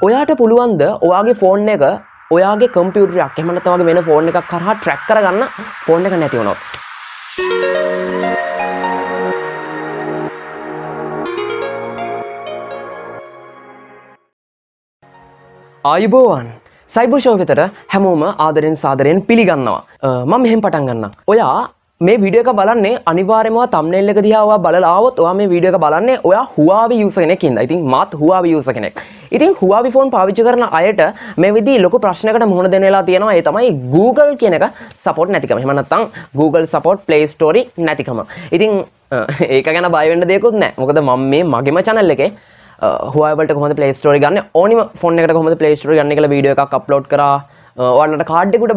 ඔයාට පුළුවන්ද ඔයාගේ ෆෝන් එක ඔයාගේ කම්පියුටරයක් එහෙම නැත්නම් ඔයාගේ වෙන ෆෝන් එකක් කරහා ට්‍රැක් කරගන්න ෆෝන් එක නැති වුණොත්? ආයුබෝවන් සයිබර් ෂෝ වෙතට හැමෝම ආදරෙන් සාදරයෙන් පිළිගන්නවා. මම මෙහෙම පටන් ගන්නම්. ඔයා මේ වීඩියෝ එක බලන්නේ අනිවාර්යයෙන්ම thumbnail එක දිහා ඔයා බලලා ආවොත් ඔයා මේ වීඩියෝ එක බලන්නේ ඔයා Huawei user කෙනෙක් ඉඳලා. ඉතින් මාත් Huawei user කෙනෙක්. ඉතින් Huawei phone පාවිච්චි කරන අයට මේ විදිහේ ලොකු ප්‍රශ්නයකට මුහුණ දෙන්න වෙලා තියෙනවා. ඒ තමයි Google කියන එක support නැතිකම. එහෙම නැත්නම් Google support Play Store නැතිකම. ඉතින් ඒක ගැන බය වෙන්න දෙයක්වත් නැහැ. මොකද මම මේ මගේම channel එකේ Huawei වලට කොහොමද Play Store ගන්න ඕනිම ෆෝන් එකකට කොහොමද Play Store ගන්න කියලා වීඩියෝ එකක් අප්ලෝඩ් කරා. ඔයාලට කාඩ් එකකට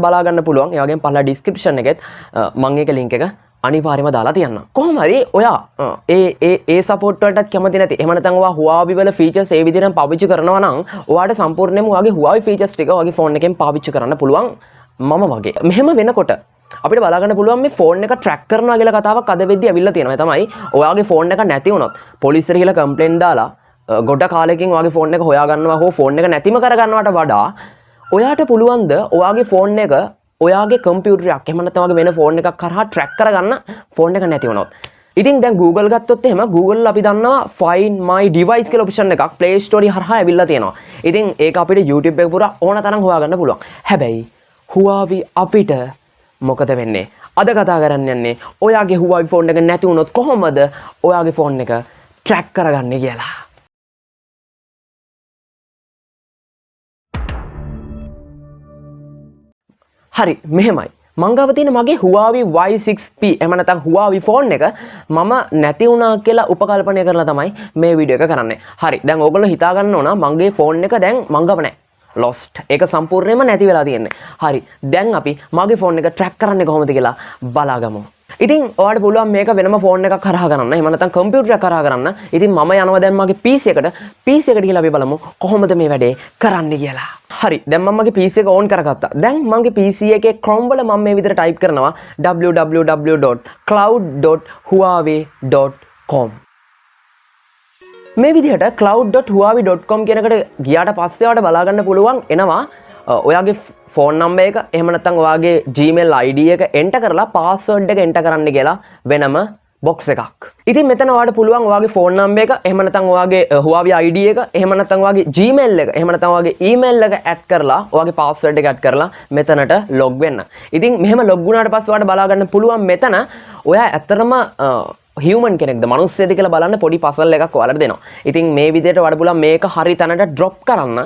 බලා ගන්න පුළුවන්. ඒ වගේම පහළ description එකෙත් මම ඒක link එක අනිවාර්යයෙන්ම දාලා තියන්නම්. කොහොම හරි ඔයා ඒ support වලටත් කැමති නැති. එහෙම නැත්නම් ඔයා Huawei වල features ඒ විදිහටම පාවිච්චි කරනවා නම් ඔයාට සම්පූර්ණයෙන්ම ඔයාගේ Huawei features ටික ඔයාගේ ෆෝන් එකෙන් පාවිච්චි කරන්න පුළුවන් මම වගේ. මෙහෙම වෙනකොට අපිට බලා ගන්න පුළුවන් මේ ෆෝන් එක ට්‍රැක් කරනවා කියලා කතාවක් අද වෙද්දී ඇවිල්ලා තියෙනවා. ඒ තමයි ඔයාගේ ෆෝන් එක නැති වුණොත් පොලිසියට ගිහලා කම්ප්ලේන්ට් දාලා ගොඩ කාලෙකින් ඔයාගේ ෆෝන් එක හොයා ගන්නවා හෝ ෆෝන් එක නැතිම කර ගන්නවට වඩා ඔයාට පුළුවන්ද ඔයාගේ ෆෝන් එක ඔයාගේ කම්පියුටරයක් එහෙම නැත්නම් ඔයාගේ වෙන ෆෝන් එකක් කරහා ට්‍රැක් කරගන්න ෆෝන් එක නැති වුණොත්. ඉතින් දැන් Google ගත්තොත් එහෙම Google අපි දන්නවා Find My Device කියලා ඔප්ෂන් එකක් Play Store හරහා ඇවිල්ලා තියෙනවා. ඉතින් ඒක අපිට YouTube එක පුරා ඕන තරම් හොයාගන්න පුළුවන්. හැබැයි Huawei අපිට මොකද වෙන්නේ? අද කතා කරන්න යන්නේ ඔයාගේ Huawei ෆෝන් එක නැති වුණොත් කොහොමද ඔයාගේ ෆෝන් එක ට්‍රැක් කරගන්නේ කියලා. හරි මෙහෙමයි. මං ගාව තියෙන මගේ Huawei Y6P එහෙම නැත්නම් Huawei ෆෝන් එක මම නැති වුණා කියලා උපකල්පනය කරලා තමයි මේ වීඩියෝ එක කරන්නේ. හරි දැන් ඕගොල්ලෝ හිතා ගන්න ඕන මගේ ෆෝන් එක දැන් මං ගාව නැහැ. lost. ඒක සම්පූර්ණයෙන්ම නැති වෙලා තියෙන්නේ. හරි දැන් අපි මගේ ෆෝන් එක ට්‍රැක් කරන්නේ කොහොමද කියලා බලාගමු. ඉතින් ඔයාලට පුළුවන් මේක වෙනම ෆෝන් එකක් කරා කරන්න. එහෙම නැත්නම් කම්පියුටර් එකක් කරා කරන්න. ඉතින් මම යනවා දැන් මගේ PC එකට ගිහලා අපි බලමු කොහොමද මේ වැඩේ කරන්නේ කියලා. හරි දැන් මම මගේ PC එක ඕන් කරගත්තා. දැන් මගේ PC එකේ Chrome වල මම මේ විදිහට ටයිප් කරනවා www.cloud.huawei.com. මේ විදිහට cloud.huawei.com කියන එකට ගියාට පස්සේ ඔයාලට බලා ගන්න පුළුවන් එනවා ඔයාගේ ෆෝන් නම්බර් එක එහෙම නැත්නම් ඔයාගේ Gmail ID එක enter කරලා password එක enter කරන්න කියලා වෙනම box එකක්. ඉතින් මෙතන ඔයාලට පුළුවන් ඔයාගේ ෆෝන් නම්බර් එක එහෙම නැත්නම් ඔයාගේ Huawei ID එක එහෙම නැත්නම් ඔයාගේ Gmail එක එහෙම නැත්නම් ඔයාගේ email එක add කරලා ඔයාගේ password එක add කරලා මෙතනට log වෙන්න. ඉතින් මෙහෙම log වුණාට පස්සේ ඔයාලට බලා ගන්න පුළුවන් මෙතන ඔයා ඇත්තටම human කෙනෙක්ද මනුස්සයෙක්ද කියලා බලන්න පොඩි puzzle එකක් ඔයාලට දෙනවා. ඉතින් මේ විදිහට ඔයාලට පුළුවන් මේක හරි තැනට drop කරන්න.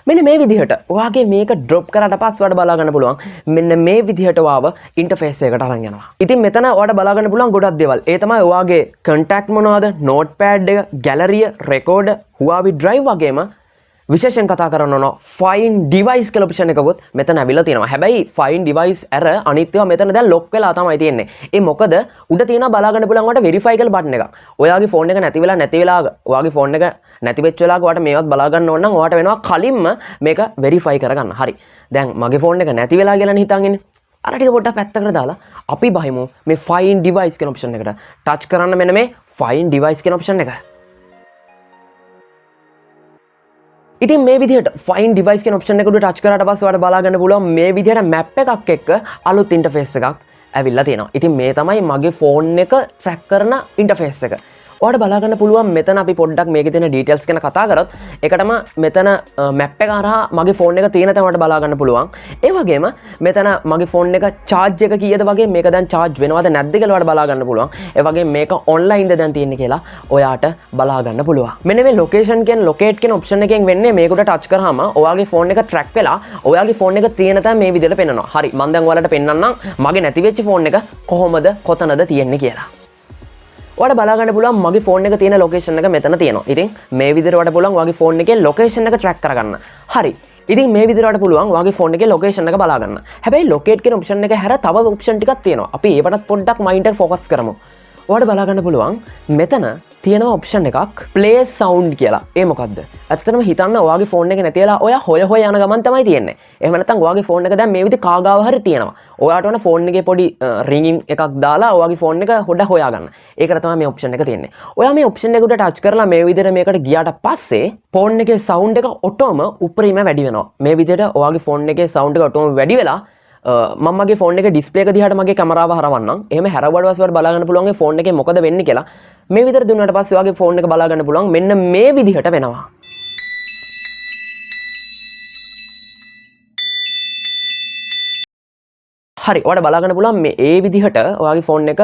මෙන්න මේ විදිහට ඔයාගේ මේක drop කරාට පස්සේ ඔයාලට බලා ගන්න පුළුවන් මෙන්න මේ විදිහට ඔයාව interface එකකට අරන් යනවා. ඉතින් මෙතන ඔයාලට බලා ගන්න පුළුවන් ගොඩක් දේවල්. ඒ තමයි ඔයාගේ contact මොනවද, notepad එක, gallery, record, Huawei drive වගේම විශේෂයෙන් කතා කරන්න ඕන Find Device කියලා ඔප්ෂන් එකකුත් මෙතන ඇවිල්ලා තියෙනවා. හැබැයි Find Device ඇර අනිත් ඒවා මෙතන දැන් lock වෙලා තමයි තියෙන්නේ. ඒ මොකද උඩ තියෙනවා බලා ගන්න පුළුවන් ඔයාලට verify කියලා බටන් එකක්. ඔයාගේ ෆෝන් එක නැති වෙලා ඔයාගේ ෆෝන් එක නැති වෙච්ච වෙලාවක ඔයාලට මේවත් බලා ගන්න ඕන නම් ඔයාලට වෙනවා කලින්ම මේක verify කරගන්න. හරි. දැන් මගේ ෆෝන් එක නැති වෙලා කියලා හිතන් ඉන්නේ. අර ටික පොඩ්ඩක් පැත්තකට දාලා අපි බහිමු මේ Find Device කියන ඔප්ෂන් එකට. ටච් කරන්න මෙන්න මේ Find Device කියන ඔප්ෂන් එක. ඉතින් මේ විදිහට Find Device කියන ඔප්ෂන් එක උඩ ටච් කරාට පස්සේ ඔයාලට බලා ගන්න පුළුවන් මේ විදිහට map එකක් එක්ක අලුත් interface එකක් ඇවිල්ලා තියෙනවා. ඉතින් මේ තමයි මගේ ෆෝන් එක track කරන interface එක. ඔයාලට බලා ගන්න පුළුවන් මෙතන අපි පොඩ්ඩක් මේකේ තියෙන details ගැන කතා කරොත් ඒකටම මෙතන map එක හරහා මගේ ෆෝන් එක තියෙන තැනට බලා ගන්න පුළුවන්. ඒ වගේම මෙතන මගේ ෆෝන් එක charge එක කීයද වගේ මේක දැන් charge වෙනවද නැද්ද කියලා ඔයාලට බලා ගන්න පුළුවන්. ඒ වගේම මේක online ද දැන් තියෙන්නේ කියලා ඔයාට බලා ගන්න පුළුවන්. මෙන්න මේ location කියන locate කියන option එකෙන් වෙන්නේ මේකට touch කරාම ඔයාගේ ෆෝන් එක track වෙලා ඔයාගේ ෆෝන් එක තියෙන තැන මේ විදිහට පෙන්නනවා. හරි මම දැන් ඔයාලට පෙන්නන්නම් මගේ නැති වෙච්ච ෆෝන් එක කොහොමද කොතනද තියෙන්නේ කියලා. ඔයාලට බලා ගන්න පුළුවන් මගේ ෆෝන් එක තියෙන ලොකේෂන් එක මෙතන තියෙනවා. ඉතින් මේ විදිහට ඔයාලට පුළුවන් ඔයාගේ ෆෝන් එකේ ලොකේෂන් එක ට්‍රැක් කරගන්න. හරි. ඉතින් මේ විදිහට ඔයාලට පුළුවන් ඔයාගේ ෆෝන් එකේ ලොකේෂන් එක බලා ගන්න. හැබැයි ලොකේට් කියන ඔප්ෂන් එක හැර තව ඔප්ෂන් ටිකක් තියෙනවා. අපි ඒවටත් පොඩ්ඩක් මයින්ඩ් එක ફોකස් කරමු. ඔයාලට බලා ගන්න පුළුවන් මෙතන තියෙනවා ඔප්ෂන් එකක් play sound කියලා. ඒ මොකද්ද? ඇත්තටම හිතන්න ඔයාගේ ෆෝන් එක නැතිලා ඔයා හොය යන ගමන් තමයි තියෙන්නේ. එහෙම නැත්නම් ඔයාගේ ෆෝන් එක දැන් මේ විදිහ කාගාව හරි තියෙනවා. ඔයාට ඕන ෆෝන් එකේ පොඩි රින්ගින් එකක් දාලා ඔයාගේ ෆෝන් එක හොඩ හොයාගන්න. ඒකට තමයි මේ ඔප්ෂන් එක තියෙන්නේ. ඔයා මේ ඔප්ෂන් එක උඩ ටච් කරලා මේ විදිහට මේකට ගියාට පස්සේ ෆෝන් එකේ සවුන්ඩ් එක ඔටෝම උඩරිම වැඩි වෙනවා. මේ විදිහට ඔයාගේ ෆෝන් එකේ සවුන්ඩ් එක ඔටෝම වැඩි වෙලා මම මගේ ෆෝන් එකේ ඩිස්ප්ලේ එක දිහාට මගේ කැමරාව හරවන්නම්. එහෙම හැරවඩවස් වල බලා ගන්න පුළුවන් මේ ෆෝන් එකේ මොකද වෙන්නේ කියලා. මේ විදිහට දුන්නාට පස්සේ ඔයාගේ ෆෝන් එක බලා ගන්න පුළුවන් මෙන්න මේ විදිහට වෙනවා. හරි ඔයාලට බලා ගන්න පුළුවන් මේ ඒ විදිහට ඔයාගේ ෆෝන් එක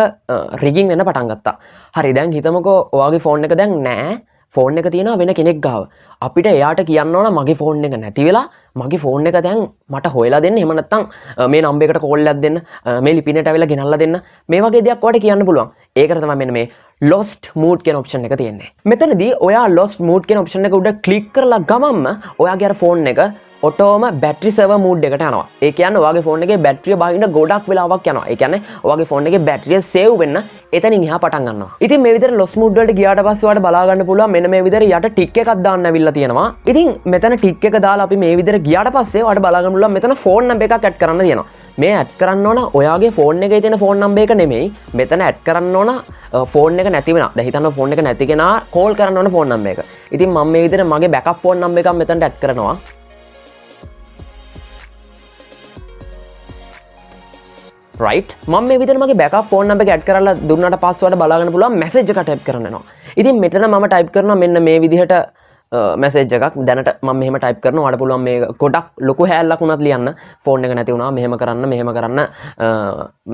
රිගින් වෙන්න පටන් ගත්තා. හරි දැන් හිතමුකෝ ඔයාගේ ෆෝන් එක දැන් නෑ. ෆෝන් එක තියෙනවා වෙන කෙනෙක් ගාව. අපිට එයාට කියන්න ඕන මගේ ෆෝන් එක නැති වෙලා මගේ ෆෝන් එක දැන් මට හොයලා දෙන්න. එහෙම නැත්නම් මේ නම්බර් එකට කෝල් එකක් දෙන්න. මේ ලිපිනයට ඇවිල්ලා ගෙනල්ලා දෙන්න. මේ වගේ දෙයක් ඔයාලට කියන්න පුළුවන්. ඒකට තමයි මෙන්න මේ lost mode කියන ඔප්ෂන් එක තියෙන්නේ. මෙතනදී ඔයා lost mode කියන ඔප්ෂන් එක උඩ ක්ලික් කරලා ගමන්ම ඔයාගේ අර ෆෝන් එක ඔටෝම බැටරි සර්වර් මූඩ් එකට යනවා. ඒ කියන්නේ ඔයාගේ ෆෝන් එකේ බැටරිය බහින්න ගොඩක් වෙලාවක් යනවා. ඒ කියන්නේ ඔයාගේ ෆෝන් එකේ බැටරිය සේව් වෙන්න එතනින් එහා පටන් ගන්නවා. ඉතින් මේ විදිහට lost mode වලට ගියාට පස්සේ ඔයාලට බලා ගන්න පුළුවන් මෙන්න මේ විදිහට යට ටික් එකක් දාන්න ඇවිල්ලා තියෙනවා. ඉතින් මෙතන ටික් එක දාලා අපි මේ විදිහට ගියාට පස්සේ ඔයාලට බලා ගන්න පුළුවන් මෙතන ෆෝන් නම්බර් එකක් ඇඩ් කරන්න තියෙනවා. මේ ඇඩ් කරන්න ඕන ඔයාගේ ෆෝන් එකේ තියෙන ෆෝන් නම්බර් එක නෙමෙයි. මෙතන ඇඩ් කරන්න ඕන ෆෝන් එක නැති වෙනවා. දැන් හිතන්න ෆෝන් එක නැති කෙනා කෝල් කරන්න ඕන ෆෝන් නම්බර් එක. ඉතින් මම මේ විදිහට මගේ බෑකප් ෆෝන් නම්බර් එකක් මෙතනට ඇඩ් කරනවා. right මම මේ විදිහට මගේ බෑකප් ෆෝන් නම්බර් එක ඇඩ් කරලා දුන්නාට පස්සේ ඔයාලට බලා ගන්න පුළුවන් මැසේජ් එකක් ටයිප් කරන්න එනවා. ඉතින් මෙතන මම ටයිප් කරනවා මෙන්න මේ විදිහට මැසේජ් එකක්. දැනට මම මෙහෙම ටයිප් කරනවා. ඔයාලට පුළුවන් මේ ගොඩක් ලොකු හැල්ලක් වුණත් ලියන්න. ෆෝන් එක නැති වුණා මෙහෙම කරන්න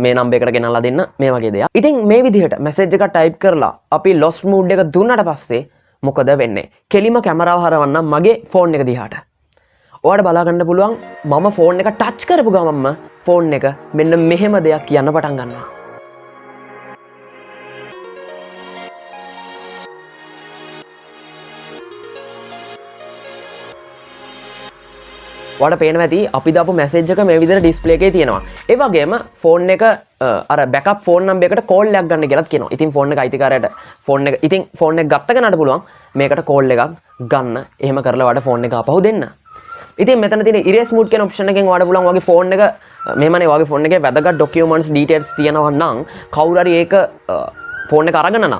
මේ නම්බර් එකට ගෙනල්ලා දෙන්න මේ වගේ දේවල්. ඉතින් මේ විදිහට මැසේජ් එකක් ටයිප් කරලා අපි lost mode එක දුන්නාට පස්සේ මොකද වෙන්නේ? කෙලිම කැමරාව හරවන්න මගේ ෆෝන් එක දිහාට. ඔයාලට බලා ගන්න පුළුවන් මම ෆෝන් එක ටච් කරපු ගමන්ම ෆෝන් එක මෙන්න මෙහෙම දෙයක් කියන්න පටන් ගන්නවා. ඔයාලට පේනවා ඇති අපි දාපු මැසේජ් එක මේ විදිහට ඩිස්ප්ලේ එකේ තියෙනවා. ඒ වගේම ෆෝන් එක අර බෑකප් ෆෝන් නම්බර් එකට කෝල් එකක් ගන්න කියලාත් කියනවා. ඉතින් ෆෝන් එක අයිතිකාරයට ෆෝන් එක ගත්ත කෙනාට පුළුවන් මේකට කෝල් එකක් ගන්න. එහෙම කරලා ඔයාලට ෆෝන් එක ආපහු දෙන්න. ඉතින් මෙතන තියෙන erase mode කියන ඔප්ෂන් එකෙන් ඔයාලට පුළුවන් ඔයාගේ ෆෝන් එක මෙහෙමනේ ඔයාගේ ෆෝන් එකේ වැදගත් documents details තියෙනවා නම් කවුරු හරි ඒක ෆෝන් එක අරගෙන නම්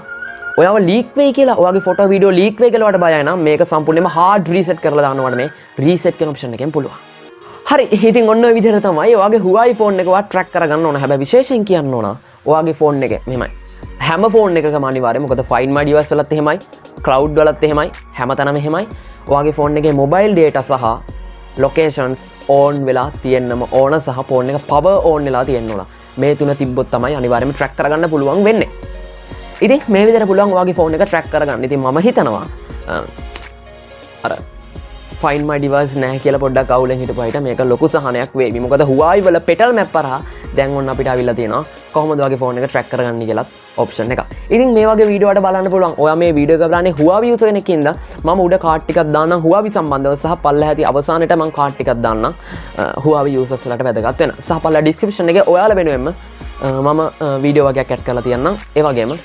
ඔයාව ලීක් වෙයි කියලා ඔයාගේ ෆොටෝ වීඩියෝ ලීක් වෙයි කියලා ඔයාලට බයයි නම් මේක සම්පූර්ණයෙන්ම hard reset කරලා දාන්න ඔයාලට මේ reset කියන ඔප්ෂන් එකෙන් පුළුවන්. හරි ඉතින් ඔන්න ඔය විදිහට තමයි ඔයාගේ Huawei phone එක ඔයා track කරගන්න ඕන. හැබැයි විශේෂයෙන් කියන්න ඕන ඔයාගේ ෆෝන් එකේ මෙහෙමයි. හැම ෆෝන් එකකම අනිවාර්යයෙන් මොකද find my device වලත් එහෙමයි, cloud වලත් එහෙමයි, හැමතැනම එහෙමයි. ඔයාගේ ෆෝන් එකේ mobile data සහ locations on වෙලා තියෙන්නම ඕන සහ ෆෝන් එක power on වෙලා තියෙන්න ඕන. මේ තුන තිබ්බොත් තමයි අනිවාර්යයෙන්ම track කරගන්න පුළුවන් වෙන්නේ. ඉතින් මේ විදිහට පුළුවන් ඔයාගේ ෆෝන් එක track කරගන්න. ඉතින් මම හිතනවා අර find my device නැහැ කියලා පොඩ්ඩක් අවුලෙන් හිටපුවාට මේක ලොකු සහනයක් වේවි. මොකද Huawei වල petal map හරහා දැන් ඔන්න අපිට අවිල්ලා තියෙනවා කොහොමද ඔයාගේ ෆෝන් එක track කරගන්න කියලාත් ඔප්ෂන් එකක්. ඉතින් මේ වගේ වීඩියෝ වලට බලන්න පුළුවන්. ඔයා මේ වීඩියෝ එක බලන්නේ Huawei user කෙනෙක් ඉඳලා මම උඩ කාඩ් ටිකක් දාන්නම් Huawei සම්බන්ධව සහ පල්ලෙහාදී අවසානයේට මම කාඩ් ටිකක් දාන්නම් Huawei users වලට වැදගත් වෙන. සහ පල්ලෙහා description එකේ ඔයාලා වෙනුවෙන්ම මම වීඩියෝ වගේක් ඇඩ් කරලා තියන්නම්. ඒ වගේම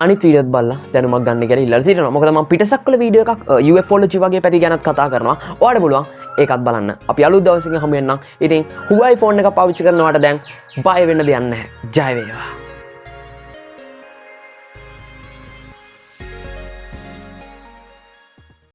අනිත් වීඩියෝත් බලලා දැනුමක් ගන්න කියලා ඉල්ලලා සිටිනවා. මොකද මම පිටසක්වල වීඩියෝ එකක් UFOlogy වගේ පැති ගැනත් කතා කරනවා. ඔයාලට පුළුවන් ඒකත් බලන්න. අපි අලුත් දවසකින් හමු වෙන්නම්. ඉතින් Huawei phone එක පාවිච්චි කරනවට දැන් බය වෙන්න දෙයක් නැහැ. ජය වේවා.